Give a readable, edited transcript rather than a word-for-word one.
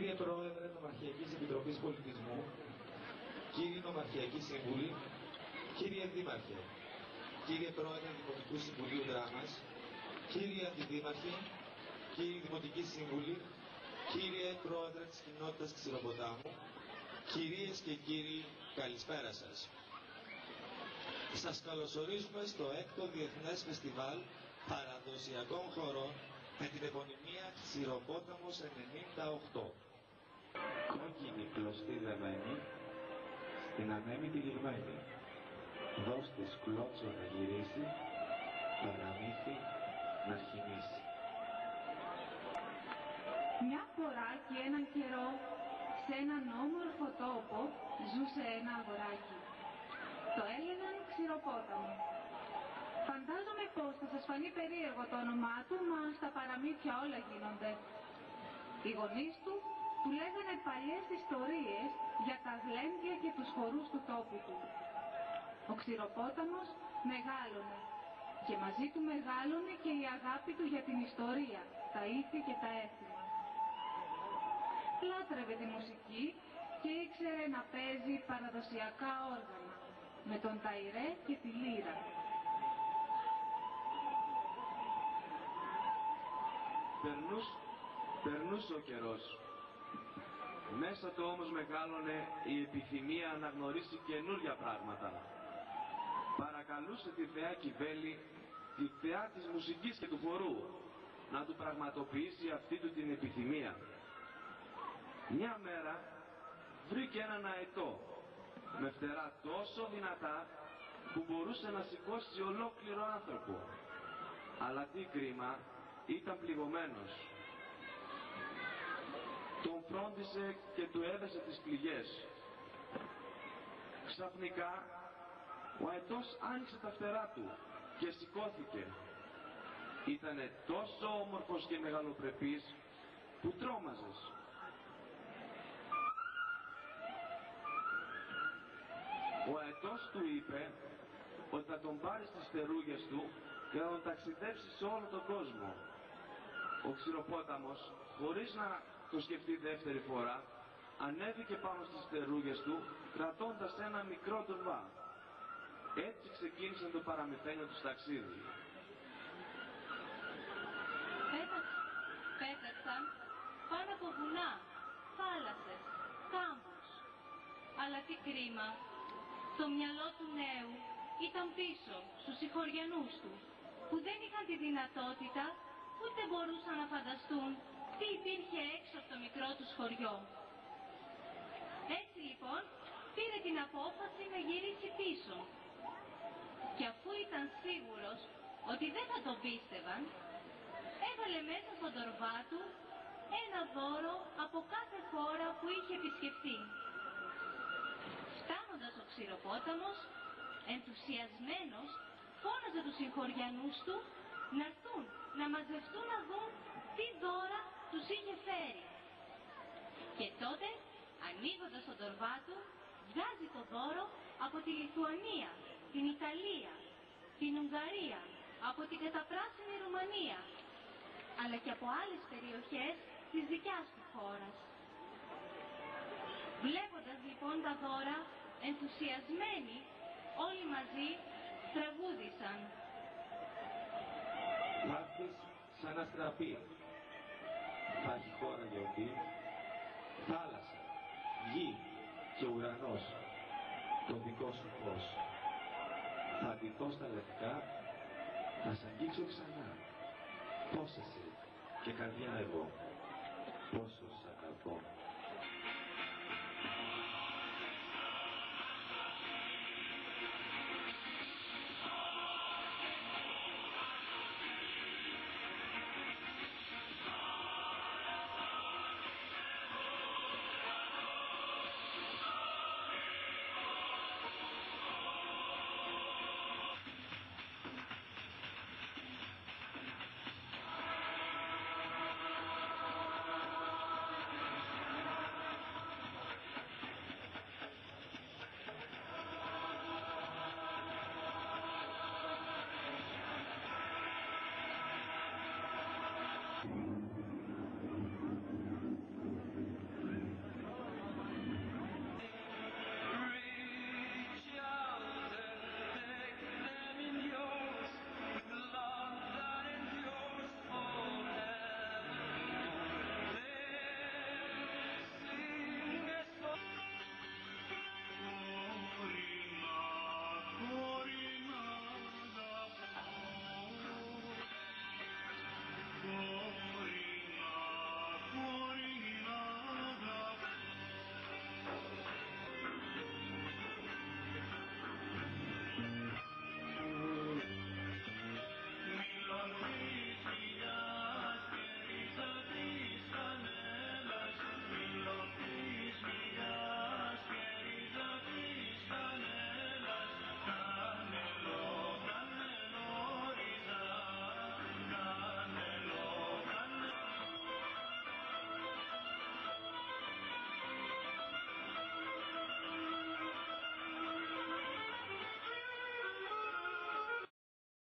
Κύριε Πρόεδρε Νομαρχιακής Επιτροπής Πολιτισμού, κύριοι Νομαρχιακοί Σύμβουλοι, κύριε Δήμαρχε, κύριε Πρόεδρε Δημοτικού Συμβουλίου Δράμας, κύριοι Αντιδήμαρχοι, κύριοι Δημοτικοί Σύμβουλοι, κύριε Πρόεδρε της Κοινότητας Ξηροποτάμου, κυρίες και κύριοι, καλησπέρα σας. Σας καλωσορίζουμε στο 6ο Διεθνές Φεστιβάλ Παραδοσιακών Χορών με την επωνυμία Ξηροπόταμος 98. Κόκκινη κλωστή δεμένη, στην ανέμητη λιγμένη. Δώστε σκλότσο να γυρίσει, παραμύθι να χυμίσει. Μια φορά και έναν καιρό, σε έναν όμορφο τόπο, ζούσε ένα αγοράκι. Το έλεγαν Ξηροπόταμο. Φαντάζομαι πως θα σας φανεί περίεργο το όνομά του, μα στα παραμύθια όλα γίνονται. Οι γονείς του λέγανε παλιές ιστορίες για τα γλέντια και τους χορούς του τόπου του. Ο Ξηροπόταμος μεγάλωνε και μαζί του μεγάλωνε και η αγάπη του για την ιστορία, τα ήθη και τα έθιμα. Λάτρευε τη μουσική και ήξερε να παίζει παραδοσιακά όργανα με τον ταϊρέ και τη λύρα. Περνούσε ο καιρός. Μέσα του όμως μεγάλωνε η επιθυμία να γνωρίσει καινούρια πράγματα. Παρακαλούσε τη θεά Κιβέλη, τη θεά της μουσικής και του χορού, να του πραγματοποιήσει αυτή του την επιθυμία. Μια μέρα βρήκε έναν αετό με φτερά τόσο δυνατά που μπορούσε να σηκώσει ολόκληρο άνθρωπο. Αλλά τι κρίμα, ήταν πληγωμένος. Τον φρόντισε και του έδεσε τις πληγές. Ξαφνικά ο αετός άνοιξε τα φτερά του και σηκώθηκε. Ήτανε τόσο όμορφος και μεγαλοπρεπής που τρόμαζες. Ο αετός του είπε ότι θα τον πάρει στις φτερούγες του και θα τον ταξιδέψει σε όλο τον κόσμο. Ο Ξηροπόταμος, χωρίς να το σκεφτεί δεύτερη φορά, ανέβηκε πάνω στις φτερούγες του, κρατώντας ένα μικρό τουρβά. Έτσι ξεκίνησε το παραμυθένιο του ταξίδι. Πέταξαν πάνω από βουνά, θάλασσες, κάμπους. Αλλά τι κρίμα, το μυαλό του νέου ήταν πίσω στους συγχωριανούς του, που δεν είχαν τη δυνατότητα ούτε μπορούσαν να φανταστούν τι υπήρχε έξω από το μικρό τους χωριό. Έτσι λοιπόν πήρε την απόφαση να γυρίσει πίσω. Και αφού ήταν σίγουρος ότι δεν θα τον πίστευαν, έβαλε μέσα στον τορβά του ένα δώρο από κάθε χώρα που είχε επισκεφτεί. Φτάνοντας ο Ξηροπόταμος, ενθουσιασμένος, φώναζε τους συγχωριανούς του να έρθουν, να μαζευτούν να δουν τι δώρα τους είχε φέρει. Και τότε, ανοίγοντας τον τορβά του, βγάζει το δώρο από τη Λιθουανία, την Ιταλία, την Ουγγαρία, από την καταπράσινη Ρουμανία, αλλά και από άλλες περιοχές της δικιάς του χώρας. Βλέποντας λοιπόν τα δώρα, ενθουσιασμένοι, όλοι μαζί τραγούδησαν. Θα έρθεις σαν αστραπή. Θα έχει χώρα γιορτή, θάλασσα, γη και ουρανός, το δικό σου φως. Θα ντυθώ στα λευκά, θα σ' αγγίξω ξανά. Πώς εσύ και καρδιά εγώ, πόσο σ' αγαπώ.